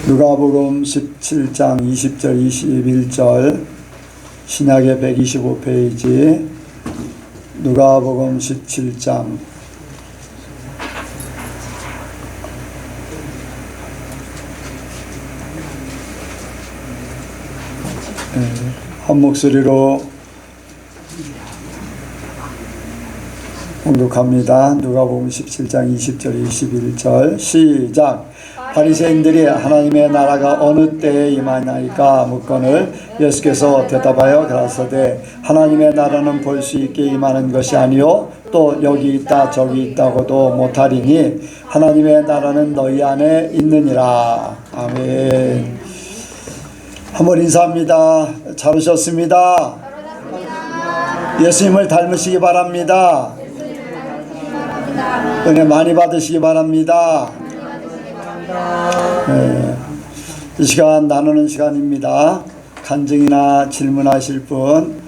누가복음 17장 20절 21절 신약의 125페이지 누가복음 17장 한 목소리로 공독합니다. 누가복음 17장 20절 21절 시작. 바리새인들이 하나님의 나라가 어느 때에 임하나이까 묻거늘 예수께서 대답하여 가라사대 하나님의 나라는 볼 수 있게 임하는 것이 아니요 또 여기 있다 저기 있다고도 못하리니 하나님의 나라는 너희 안에 있느니라. 아멘. 한번 인사합니다. 잘 오셨습니다. 예수님을 닮으시기 바랍니다. 은혜 많이 받으시기 바랍니다. 네, 이 시간 나누는 시간입니다. 간증이나 질문하실 분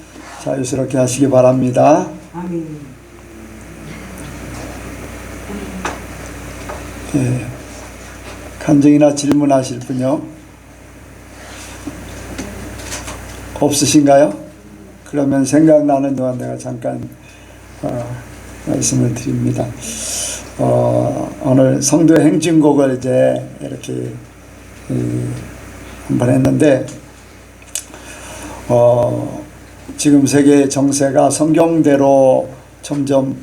자유스럽게 하시기 바랍니다. 네, 간증이나 질문하실 분요? 없으신가요? 그러면 생각나는 동안 내가 잠깐 말씀을 드립니다. 오늘 성도 행진곡을 이제 이렇게 한번 했는데 지금 세계 정세가 성경대로 점점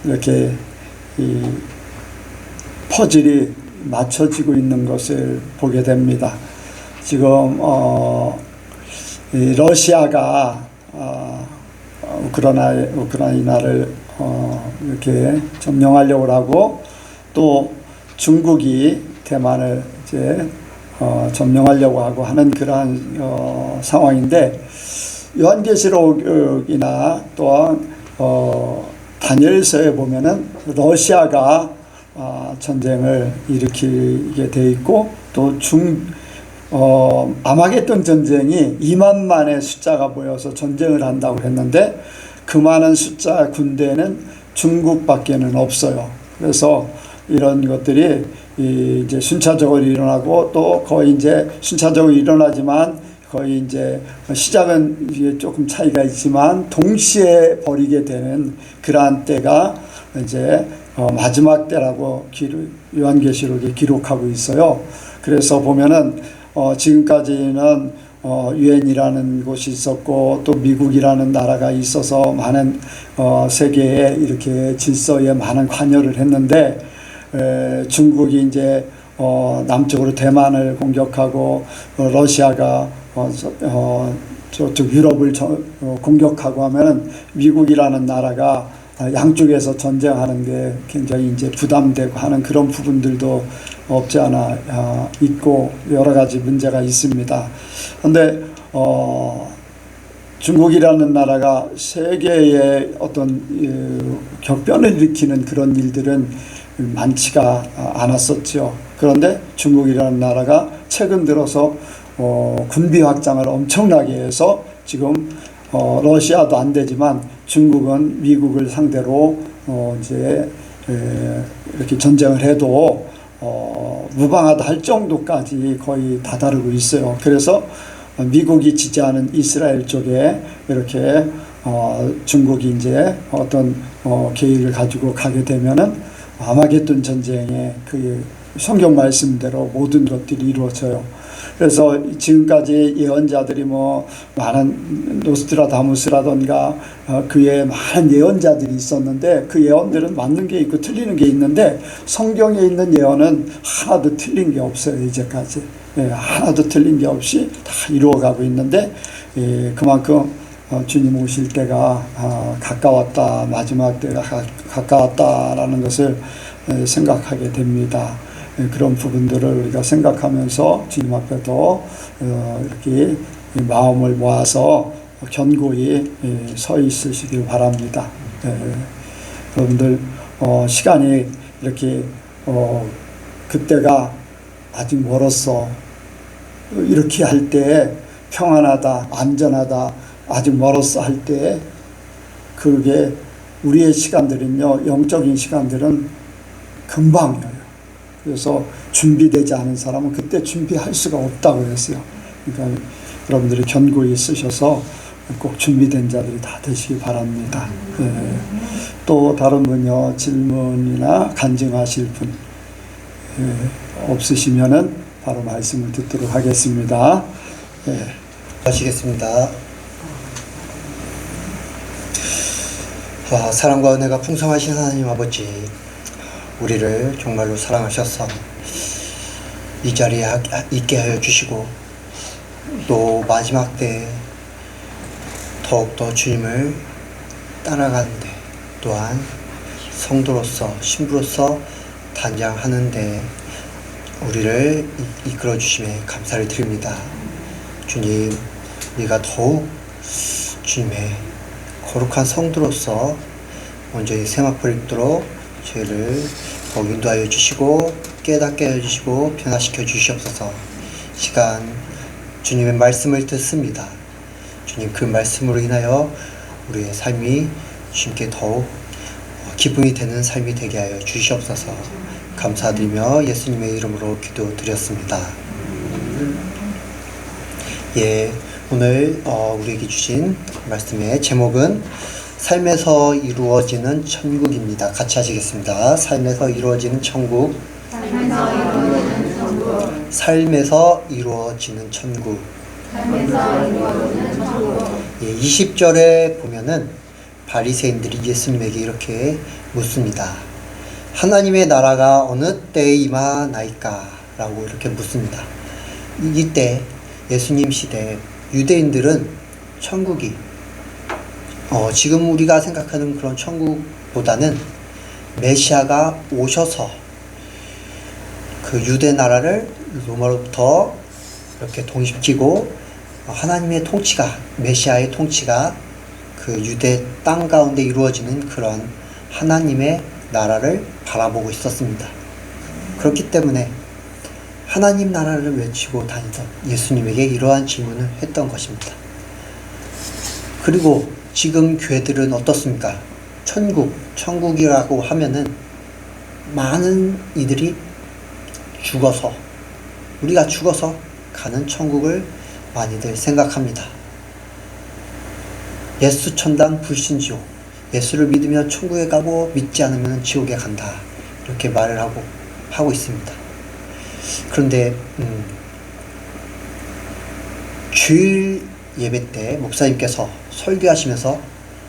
이렇게 이 퍼즐이 맞춰지고 있는 것을 보게 됩니다. 지금 이 러시아가 우크라이나를 이렇게 점령하려고 하고 또 중국이 대만을 이제 점령하려고 하고 하는 그러한 상황인데 요한계시록이나 또한 다니엘서에 보면은 러시아가 전쟁을 일으키게 돼 있고 또 아마겟돈 전쟁이 2만만의 숫자가 모여서 전쟁을 한다고 했는데 그 많은 숫자 군대는 중국밖에는 없어요. 그래서 이런 것들이 이제 순차적으로 일어나고 또 거의 이제 순차적으로 일어나지만 거의 이제 시작은 이게 조금 차이가 있지만 동시에 벌이게 되는 그러한 때가 이제 마지막 때라고 요한계시록에 기록하고 있어요. 그래서 보면은 지금까지는 유엔이라는 곳이 있었고 또 미국이라는 나라가 있어서 많은 세계에 이렇게 질서에 많은 관여를 했는데 중국이 이제 남쪽으로 대만을 공격하고 러시아가 저쪽 유럽을 공격하고 하면은 미국이라는 나라가 양쪽에서 전쟁하는 게 굉장히 이제 부담되고 하는 그런 부분들도 없지 않아 있고 여러 가지 문제가 있습니다. 그런데 중국이라는 나라가 세계에 어떤 격변을 일으키는 그런 일들은 많지가 않았었죠. 그런데 중국이라는 나라가 최근 들어서 군비 확장을 엄청나게 해서 지금 러시아도 안 되지만 중국은 미국을 상대로 이제 이렇게 전쟁을 해도 무방하다 할 정도까지 거의 다다르고 있어요. 그래서 미국이 지지하는 이스라엘 쪽에 이렇게 중국이 이제 어떤 계획을 가지고 가게 되면은 아마겟돈 전쟁의 그 성경 말씀대로 모든 것들이 이루어져요. 그래서 지금까지 예언자들이 많은 노스트라다무스라던가 그 외에 많은 예언자들이 있었는데 그 예언들은 맞는 게 있고 틀리는 게 있는데 성경에 있는 예언은 하나도 틀린 게 없어요. 이제까지 하나도 틀린 게 없이 다 이루어가고 있는데 그만큼 주님 오실 때가 가까웠다, 마지막 때가 가까웠다라는 것을 생각하게 됩니다. 그런 부분들을 우리가 생각하면서 주님 앞에도 이렇게 마음을 모아서 견고히 서 있으시길 바랍니다. 여러분들 시간이 이렇게 그때가 아직 멀었어 이렇게 할 때 평안하다 안전하다 아직 멀었어 할 때 그게 우리의 시간들은요 영적인 시간들은 금방이에요. 그래서 준비되지 않은 사람은 그때 준비할 수가 없다고 했어요. 그러니까 여러분들이 견고히 쓰셔서 꼭 준비된 자들이 다 되시기 바랍니다. 예. 또 다른 분요, 질문이나 간증하실 분 없으시면은 바로 말씀을 듣도록 하겠습니다. 예. 하시겠습니다. 사랑과 은혜가 풍성하신 하나님 아버지, 우리를 정말로 사랑하셔서 이 자리에 있게 하여 주시고, 또 마지막 때에 더욱더 주님을 따라가는데, 또한 성도로서 신부로서 단장하는데 우리를 이끌어 주심에 감사를 드립니다. 주님, 우리가 더욱 주님의 거룩한 성도로서 온전히 세마포를 입도록 저희를 더욱 인도하여 주시고 깨닫게 하여 주시고 변화시켜 주시옵소서. 시간 주님의 말씀을 듣습니다. 주님, 그 말씀으로 인하여 우리의 삶이 주님께 더욱 기쁨이 되는 삶이 되게 하여 주시옵소서. 감사드리며 예수님의 이름으로 기도드렸습니다. 예, 오늘 우리에게 주신 말씀의 제목은 삶에서 이루어지는 천국입니다. 같이 하시겠습니다. 삶에서 이루어지는 천국. 삶에서 이루어지는 천국. 예, 20절에 보면은 바리새인들이 예수님에게 이렇게 묻습니다. 하나님의 나라가 어느 때에 임하나이까? 라고 이렇게 묻습니다. 이때 예수님 시대 유대인들은 천국이 지금 우리가 생각하는 그런 천국보다는 메시아가 오셔서 그 유대 나라를 로마로부터 이렇게 독립시키고 하나님의 통치가, 메시아의 통치가 그 유대 땅 가운데 이루어지는 그런 하나님의 나라를 바라보고 있었습니다. 그렇기 때문에 하나님 나라를 외치고 다니던 예수님에게 이러한 질문을 했던 것입니다. 그리고 지금 교회들은 어떻습니까? 천국이라고 하면은 많은 이들이 우리가 죽어서 가는 천국을 많이들 생각합니다. 예수 천당 불신지옥, 예수를 믿으면 천국에 가고 믿지 않으면 지옥에 간다, 이렇게 말을 하고 있습니다. 그런데 주일 예배 때 목사님께서 설교하시면서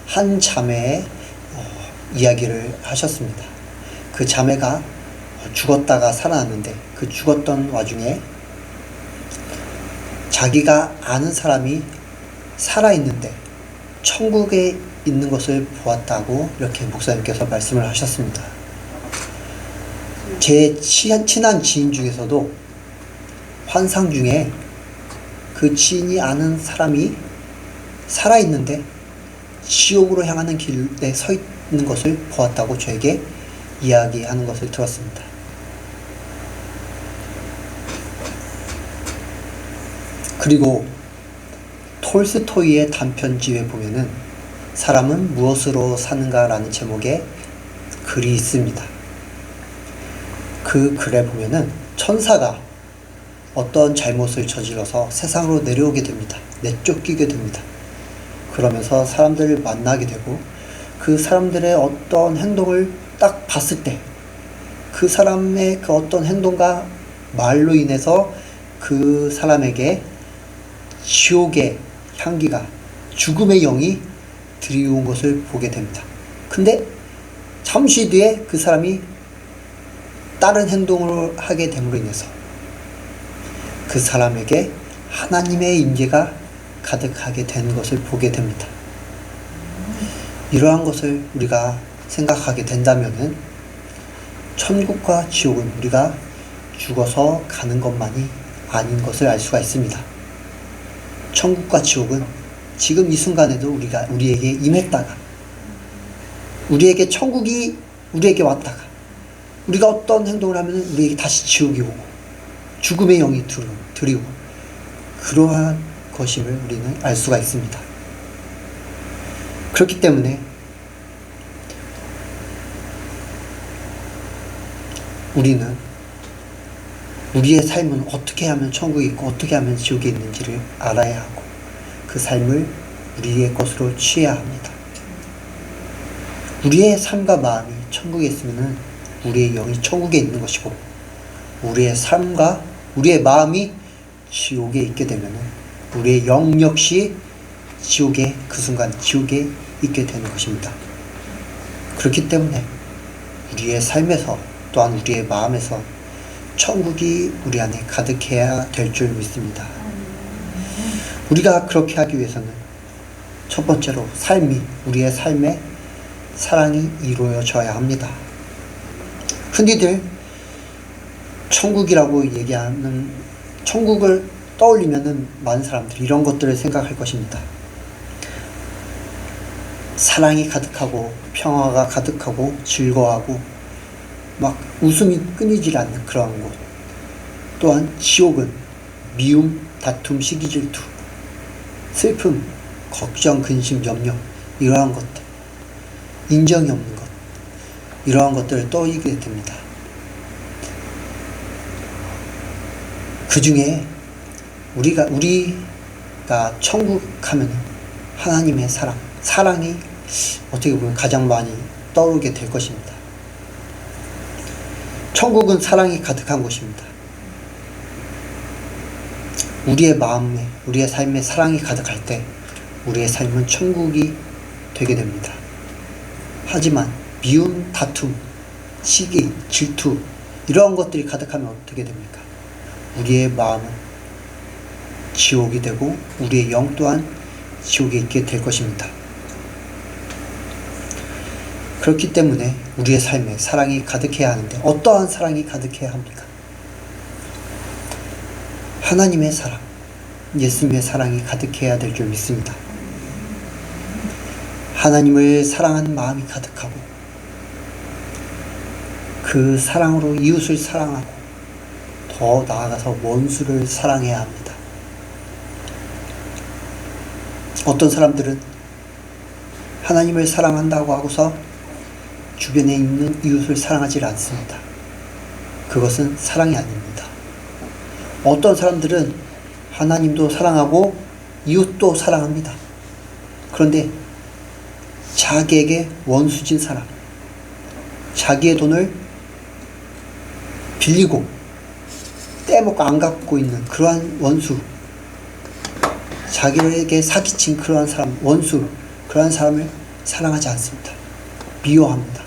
한 자매의 이야기를 하셨습니다. 그 자매가 죽었다가 살아났는데 그 죽었던 와중에 자기가 아는 사람이 살아있는데 천국에 있는 것을 보았다고 이렇게 목사님께서 말씀을 하셨습니다. 제 친한 지인 중에서도 환상 중에 그 지인이 아는 사람이 살아있는데 지옥으로 향하는 길에 서 있는 것을 보았다고 저에게 이야기하는 것을 들었습니다. 그리고 톨스토이의 단편집에 보면은 사람은 무엇으로 사는가 라는 제목의 글이 있습니다. 그 글에 보면은 천사가 어떤 잘못을 저질러서 세상으로 내려오게 됩니다. 내쫓기게 됩니다. 그러면서 사람들을 만나게 되고 그 사람들의 어떤 행동을 딱 봤을 때 그 사람의 그 어떤 행동과 말로 인해서 그 사람에게 지옥의 향기가, 죽음의 영이 드리운 것을 보게 됩니다. 근데 잠시 뒤에 그 사람이 다른 행동을 하게 됨으로 인해서 그 사람에게 하나님의 임재가 가득하게 된 것을 보게 됩니다. 이러한 것을 우리가 생각하게 된다면은 천국과 지옥은 우리가 죽어서 가는 것만이 아닌 것을 알 수가 있습니다. 천국과 지옥은 지금 이 순간에도 우리에게 임했다가, 우리에게 천국이 우리에게 왔다가, 우리가 어떤 행동을 하면 우리에게 다시 지옥이 오고 죽음의 영이 들이오고, 그러한 것임을 우리는 알 수가 있습니다. 그렇기 때문에 우리는 우리의 삶은 어떻게 하면 천국이 있고 어떻게 하면 지옥이 있는지를 알아야 하고 그 삶을 우리의 것으로 취해야 합니다. 우리의 삶과 마음이 천국에 있으면 우리의 영이 천국에 있는 것이고 우리의 삶과 우리의 마음이 지옥에 있게 되면 우리의 영 역시 지옥에 그 순간 지옥에 있게 되는 것입니다. 그렇기 때문에 우리의 삶에서 또한 우리의 마음에서 천국이 우리 안에 가득해야 될 줄 믿습니다. 우리가 그렇게 하기 위해서는 첫 번째로 우리의 삶에 사랑이 이루어져야 합니다. 흔히들 천국이라고 얘기하는 천국을 떠올리면은 많은 사람들이 이런 것들을 생각할 것입니다. 사랑이 가득하고 평화가 가득하고 즐거워하고 막 웃음이 끊이질 않는 그러한 곳. 또한 지옥은 미움, 다툼, 시기, 질투, 슬픔, 걱정, 근심, 염려 이러한 것들, 인정이 없는 것 이러한 것들을 떠올리게 됩니다. 그 중에 우리가 천국 하면 하나님의 사랑이 어떻게 보면 가장 많이 떠오르게 될 것입니다. 천국은 사랑이 가득한 곳입니다. 우리의 마음에, 우리의 삶에 사랑이 가득할 때 우리의 삶은 천국이 되게 됩니다. 하지만 미움, 다툼, 시기, 질투 이러한 것들이 가득하면 어떻게 됩니까? 우리의 마음은 지옥이 되고 우리의 영 또한 지옥에 있게 될 것입니다. 그렇기 때문에 우리의 삶에 사랑이 가득해야 하는데 어떠한 사랑이 가득해야 합니까? 하나님의 사랑, 예수님의 사랑이 가득해야 될 줄 믿습니다. 하나님을 사랑하는 마음이 가득하고 그 사랑으로 이웃을 사랑하고 더 나아가서 원수를 사랑해야 합니다. 어떤 사람들은 하나님을 사랑한다고 하고서 주변에 있는 이웃을 사랑하지 않습니다. 그것은 사랑이 아닙니다. 어떤 사람들은 하나님도 사랑하고 이웃도 사랑합니다. 그런데 자기에게 원수진 사람, 자기의 돈을 빌리고 떼먹고 안 갚고 있는 그러한 원수, 자기에게 사기친 그러한 사람, 원수, 그러한 사람을 사랑하지 않습니다. 미워합니다.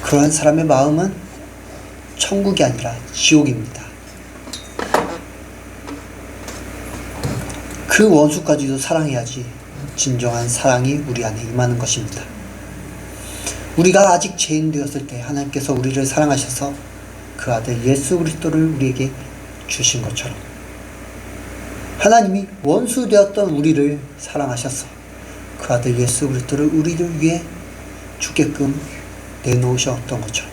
그러한 사람의 마음은 천국이 아니라 지옥입니다. 그 원수까지도 사랑해야지 진정한 사랑이 우리 안에 임하는 것입니다. 우리가 아직 죄인 되었을 때 하나님께서 우리를 사랑하셔서 그 아들 예수 그리스도를 우리에게 주신 것처럼 하나님이 원수 되었던 우리를 사랑하셔서 그 아들 예수 그리스도를 우리를 위해 죽게끔 내놓으셨던 것처럼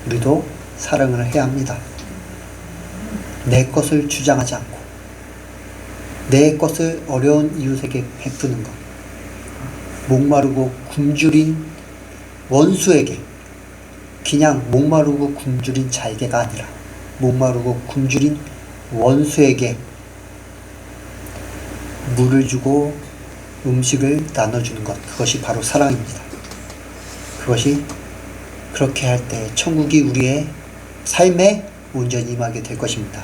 우리도 사랑을 해야 합니다. 내 것을 주장하지 않고 내 것을 어려운 이웃에게 베푸는 것, 목마르고 굶주린 원수에게 그냥 목마르고 굶주린 자에게가 아니라 목마르고 굶주린 원수에게 물을 주고 음식을 나눠주는 것, 그것이 바로 사랑입니다. 그것이 그렇게 할 때 천국이 우리의 삶에 온전히 임하게 될 것입니다.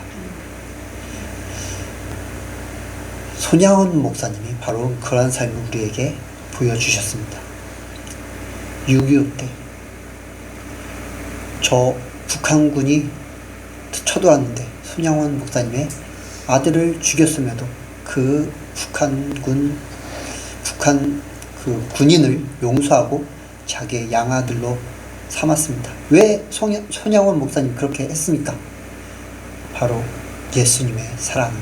손양원 목사님이 바로 그러한 삶을 우리에게 보여주셨습니다. 6.25 때 저 북한군이 쳐들어왔는데 손양원 목사님의 아들을 죽였음에도 그 북한 그 군인을 용서하고 자기의 양아들로 삼았습니다. 왜 손양원 목사님 그렇게 했습니까? 바로 예수님의 사랑을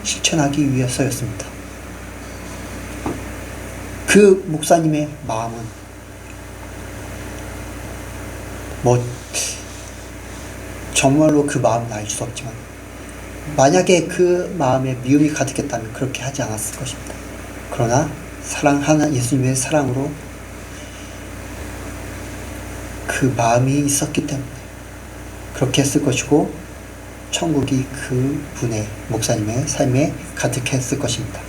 실천하기 위해서였습니다. 그 목사님의 마음은 정말로 그 마음은 알 수 없지만 만약에 그 마음에 미움이 가득했다면 그렇게 하지 않았을 것입니다. 그러나 예수님의 사랑으로 그 마음이 있었기 때문에 그렇게 했을 것이고 천국이 그 분의 목사님의 삶에 가득했을 것입니다.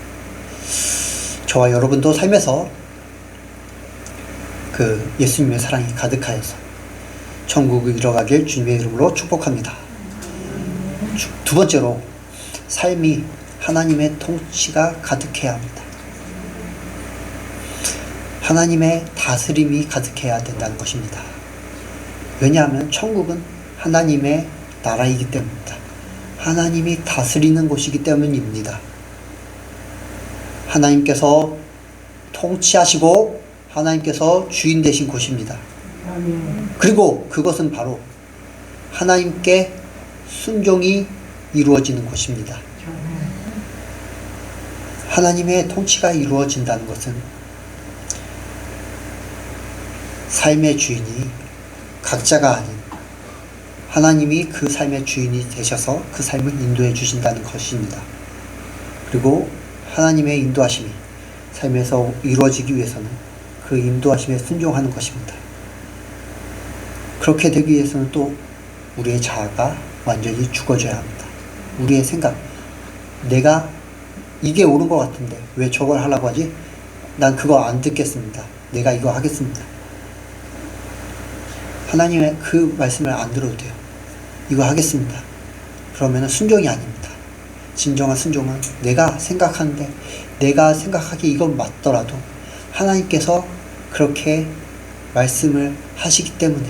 저와 여러분도 삶에서 그 예수님의 사랑이 가득하여서 천국을 이뤄가길 주님의 이름으로 축복합니다. 두 번째로, 삶이 하나님의 통치가 가득해야 합니다. 하나님의 다스림이 가득해야 된다는 것입니다. 왜냐하면 천국은 하나님의 나라이기 때문입니다. 하나님이 다스리는 곳이기 때문입니다. 하나님께서 통치하시고 하나님께서 주인 되신 곳입니다. 그리고 그것은 바로 하나님께 순종이 이루어지는 곳입니다. 하나님의 통치가 이루어진다는 것은 삶의 주인이 각자가 아닌 하나님이 그 삶의 주인이 되셔서 그 삶을 인도해 주신다는 것입니다. 그리고 하나님의 인도하심이 삶에서 이루어지기 위해서는 그 인도하심에 순종하는 것입니다. 그렇게 되기 위해서는 또 우리의 자아가 완전히 죽어져야 합니다. 우리의 생각, 내가 이게 옳은 것 같은데 왜 저걸 하려고 하지? 난 그거 안 듣겠습니다. 내가 이거 하겠습니다. 하나님의 그 말씀을 안 들어도 돼요. 이거 하겠습니다. 그러면 순종이 아닙니다. 진정한 순종은 내가 생각하는데, 내가 생각하기에 이건 맞더라도 하나님께서 그렇게 말씀을 하시기 때문에,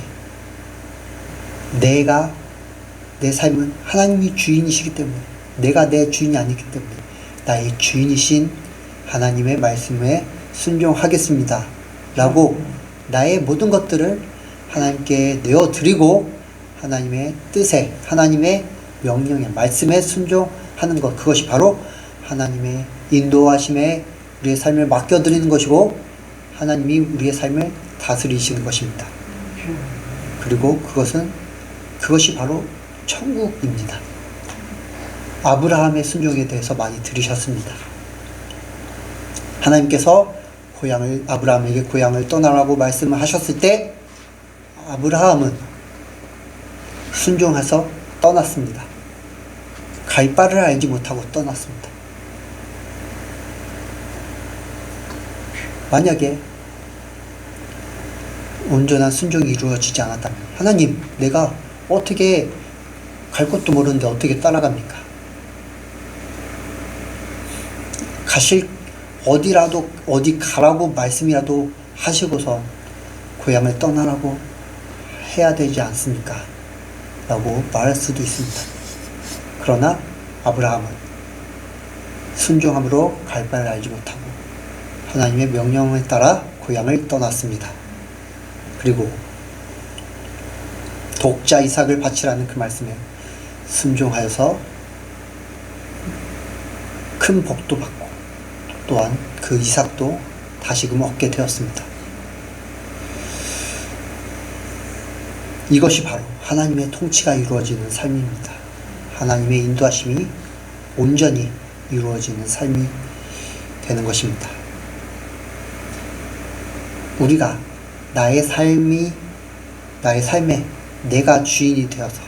내 삶은 하나님이 주인이시기 때문에, 내가 내 주인이 아니기 때문에 나의 주인이신 하나님의 말씀에 순종하겠습니다 라고 나의 모든 것들을 하나님께 내어드리고 하나님의 뜻에, 하나님의 명령에, 말씀에 순종하는 것, 그것이 바로 하나님의 인도하심에 우리의 삶을 맡겨드리는 것이고 하나님이 우리의 삶을 다스리시는 것입니다. 그리고 그것이 바로 천국입니다. 아브라함의 순종에 대해서 많이 들으셨습니다. 하나님께서 아브라함에게 고향을 떠나라고 말씀을 하셨을 때 아브라함은 순종해서 떠났습니다. 갈 바를 알지 못하고 떠났습니다. 만약에 온전한 순종이 이루어지지 않았다면, 하나님, 내가 어떻게 갈 곳도 모르는데 어떻게 따라갑니까? 어디 가라고 말씀이라도 하시고서 고향을 떠나라고 해야 되지 않습니까? 라고 말할 수도 있습니다. 그러나 아브라함은 순종함으로 갈 바를 알지 못하고 하나님의 명령에 따라 고향을 떠났습니다. 그리고 독자 이삭을 바치라는 그 말씀에 순종하여서 큰 복도 받고 또한 그 이삭도 다시금 얻게 되었습니다. 이것이 바로 하나님의 통치가 이루어지는 삶입니다. 하나님의 인도하심이 온전히 이루어지는 삶이 되는 것입니다. 우리가 나의 삶에 내가 주인이 되어서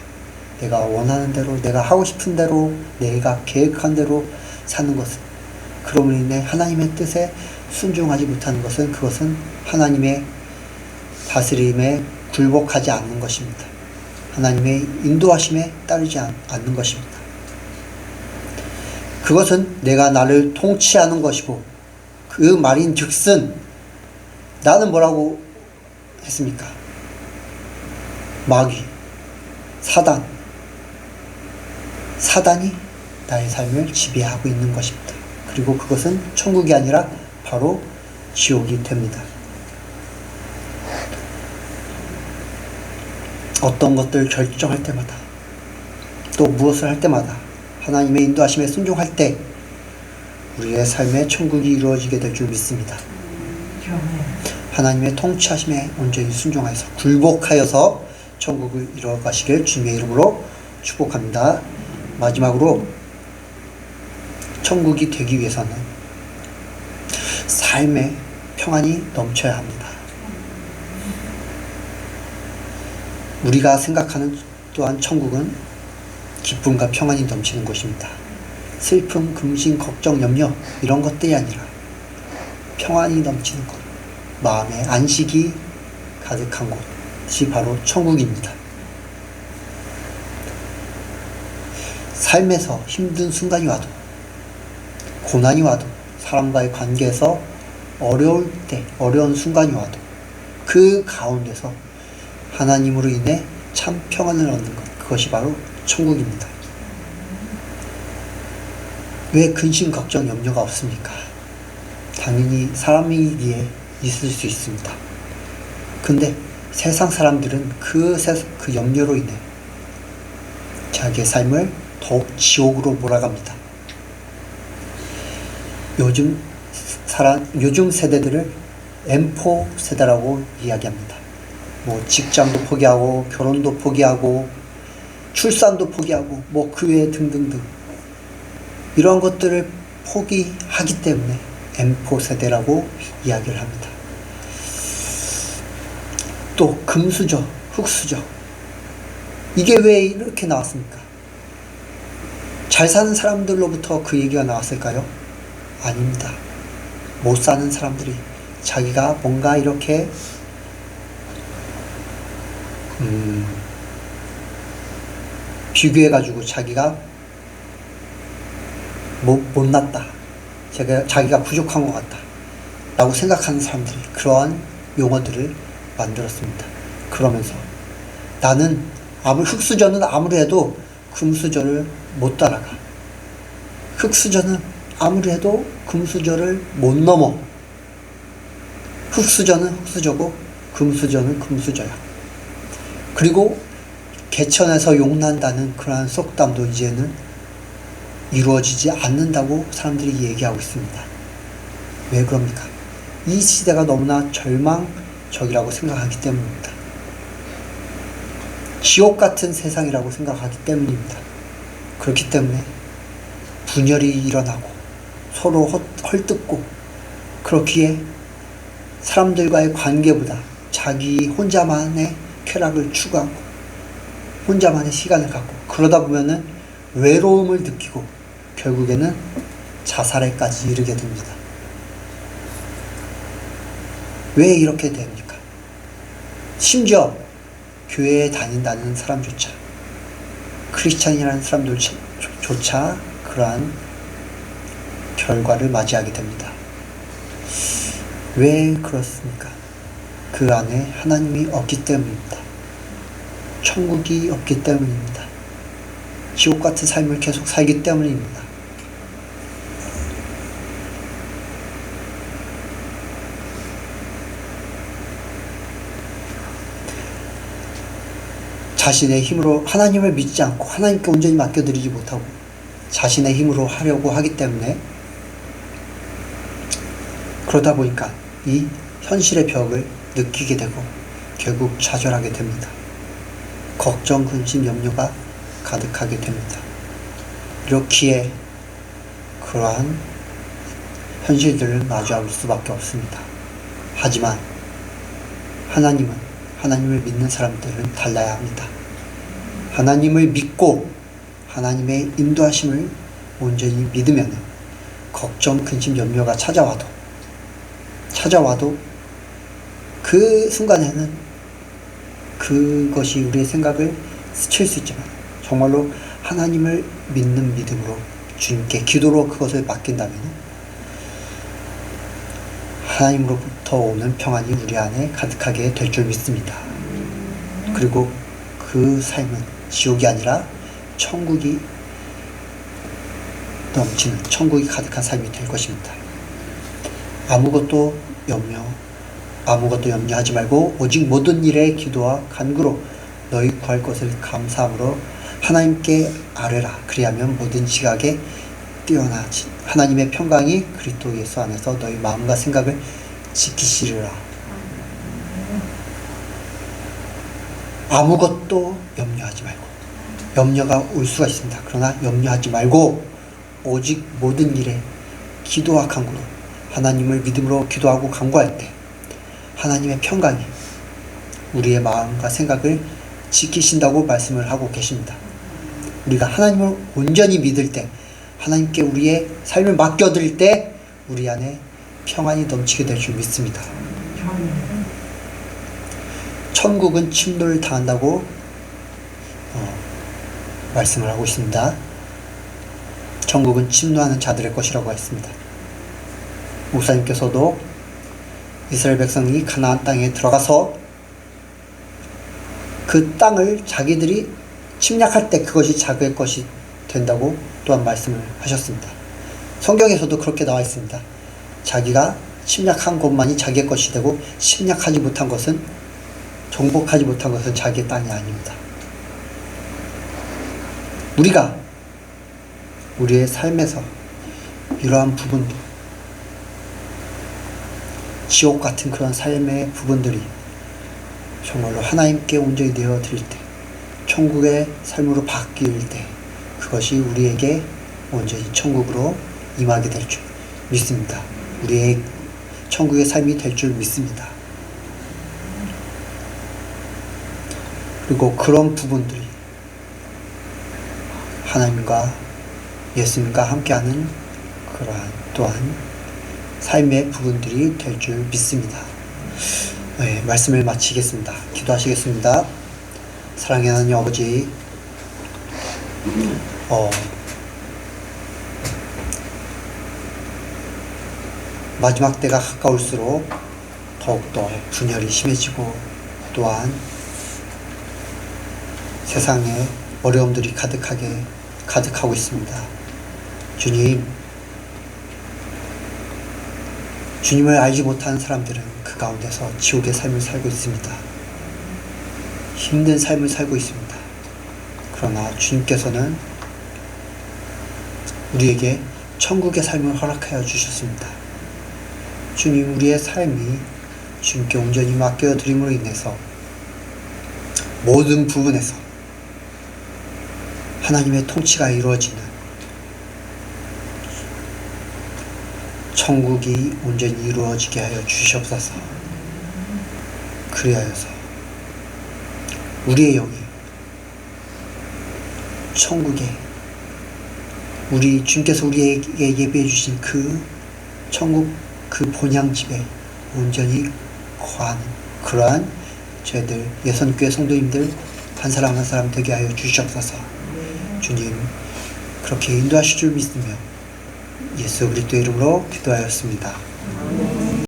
내가 원하는 대로, 내가 하고 싶은 대로, 내가 계획한 대로 사는 것은, 그럼으로 인해 하나님의 뜻에 순종하지 못하는 것은, 그것은 하나님의 다스림에 굴복하지 않는 것입니다. 하나님의 인도하심에 따르지 않는 것입니다. 그것은 내가 나를 통치하는 것이고, 그 말인 즉슨 나는 뭐라고 했습니까? 마귀, 사단이 나의 삶을 지배하고 있는 것입니다. 그리고 그것은 천국이 아니라 바로 지옥이 됩니다. 어떤 것들을 결정할 때마다, 또 무엇을 할 때마다 하나님의 인도하심에 순종할 때 우리의 삶에 천국이 이루어지게 될 줄 믿습니다. 하나님의 통치하심에 온전히 순종하여서 굴복하여서 천국을 이루어가시길 주님의 이름으로 축복합니다. 마지막으로 천국이 되기 위해서는 삶에 평안이 넘쳐야 합니다. 우리가 생각하는 또한 천국은 기쁨과 평안이 넘치는 곳입니다. 슬픔, 근심, 걱정, 염려 이런 것들이 아니라 평안이 넘치는 곳, 마음의 안식이 가득한 곳이 바로 천국입니다. 삶에서 힘든 순간이 와도, 고난이 와도, 사람과의 관계에서 어려울 때, 어려운 순간이 와도 그 가운데서 하나님으로 인해 참 평안을 얻는 것, 그것이 바로 천국입니다. 왜 근심, 걱정, 염려가 없습니까? 당연히 사람이기에 있을 수 있습니다. 근데 세상 사람들은 그 염려로 인해 자기의 삶을 더욱 지옥으로 몰아갑니다. 요즘 세대들을 M4 세대라고 이야기합니다. 뭐 직장도 포기하고 결혼도 포기하고 출산도 포기하고 뭐 그 외에 등등등 이런 것들을 포기하기 때문에 M4 세대라고 이야기를 합니다. 또 금수저, 흙수저 이게 왜 이렇게 나왔습니까? 잘 사는 사람들로부터 그 얘기가 나왔을까요? 아닙니다. 못 사는 사람들이 자기가 뭔가 이렇게 비교해가지고 자기가 못났다, 자기가 부족한 것 같다 라고 생각하는 사람들이 그러한 용어들을 만들었습니다. 그러면서 나는 흙수저는 아무리 해도 금수저를 못 따라가, 흙수저는 아무리 해도 금수저를 못 넘어, 흙수저는 흙수저고 금수저는 금수저야. 그리고 개천에서 용난다는 그러한 속담도 이제는 이루어지지 않는다고 사람들이 얘기하고 있습니다. 왜 그럽니까? 이 시대가 너무나 절망적이라고 생각하기 때문입니다. 지옥 같은 세상이라고 생각하기 때문입니다. 그렇기 때문에 분열이 일어나고 서로 헐뜯고, 그렇기에 사람들과의 관계보다 자기 혼자만의 쾌락을 추구하고 혼자만의 시간을 갖고, 그러다 보면은 외로움을 느끼고 결국에는 자살에까지 이르게 됩니다. 왜 이렇게 됩니까? 심지어 교회에 다닌다는 사람조차, 크리스찬이라는 사람들조차 그러한 결과를 맞이하게 됩니다. 왜 그렇습니까? 그 안에 하나님이 없기 때문입니다. 천국이 없기 때문입니다. 지옥 같은 삶을 계속 살기 때문입니다. 자신의 힘으로 하나님을 믿지 않고 하나님께 온전히 맡겨드리지 못하고 자신의 힘으로 하려고 하기 때문에, 그러다 보니까 이 현실의 벽을 느끼게 되고 결국 좌절하게 됩니다. 걱정, 근심, 염려가 가득하게 됩니다. 이렇기에 그러한 현실들을 마주할 수밖에 없습니다. 하지만 하나님을 믿는 사람들은 달라야 합니다. 하나님을 믿고 하나님의 인도하심을 온전히 믿으면 걱정, 근심, 염려가 찾아와도 그 순간에는 그것이 우리의 생각을 스칠 수 있지만 정말로 하나님을 믿는 믿음으로 주님께 기도로 그것을 맡긴다면 하나님으로부터 오는 평안이 우리 안에 가득하게 될 줄 믿습니다. 그리고 그 삶은 지옥이 아니라 천국이 넘치는, 천국이 가득한 삶이 될 것입니다. 아무것도 염려하지 말고 오직 모든 일에 기도와 간구로 너희 구할 것을 감사함으로 하나님께 아뢰라. 그리하면 모든 지각에 뛰어나지 하나님의 평강이 그리스도 예수 안에서 너희 마음과 생각을 지키시리라. 아무것도 염려하지 말고, 염려가 올 수가 있습니다. 그러나 염려하지 말고 오직 모든 일에 기도와 간구로 하나님을 믿음으로 기도하고 간구할 때 하나님의 평강이 우리의 마음과 생각을 지키신다고 말씀을 하고 계십니다. 우리가 하나님을 온전히 믿을 때, 하나님께 우리의 삶을 맡겨드릴 때 우리 안에 평안이 넘치게 될 줄 믿습니다. 천국은 침노를 당한다고 말씀을 하고 있습니다. 천국은 침노하는 자들의 것이라고 했습니다. 목사님께서도 이스라엘 백성이 가나안 땅에 들어가서 그 땅을 자기들이 침략할 때 그것이 자기의 것이 된다고 또한 말씀을 하셨습니다. 성경에서도 그렇게 나와 있습니다. 자기가 침략한 것만이 자기의 것이 되고 침략하지 못한 것은, 정복하지 못한 것은 자기의 땅이 아닙니다. 우리가 우리의 삶에서 이러한 부분도, 지옥 같은 그런 삶의 부분들이 정말로 하나님께 온전히 내어드릴 때, 천국의 삶으로 바뀔 때 그것이 우리에게 온전히 천국으로 임하게 될 줄 믿습니다. 우리의 천국의 삶이 될 줄 믿습니다. 그리고 그런 부분들이 하나님과 예수님과 함께하는 그러한 또한 삶의 부분들이 될 줄 믿습니다. 네, 말씀을 마치겠습니다. 기도하시겠습니다. 사랑의 하나님 아버지, 마지막 때가 가까울수록 더욱더 분열이 심해지고 또한 세상에 어려움들이 가득하고 있습니다. 주님을 알지 못하는 사람들은 그 가운데서 지옥의 삶을 살고 있습니다. 힘든 삶을 살고 있습니다. 그러나 주님께서는 우리에게 천국의 삶을 허락하여 주셨습니다. 주님, 우리의 삶이 주님께 온전히 맡겨드림으로 인해서 모든 부분에서 하나님의 통치가 이루어지는 천국이 온전히 이루어지게 하여 주시옵소서. 그리하여서 우리의 영이 천국에, 우리 주님께서 우리에게 예배해 주신 그 천국 그 본향집에 온전히 거하는 그러한 저희들 예선교회 성도님들 한 사람 한 사람 되게 하여 주시옵소서. 주님, 그렇게 인도하실 줄 믿으며 예수 그리스도 이름으로 기도하였습니다.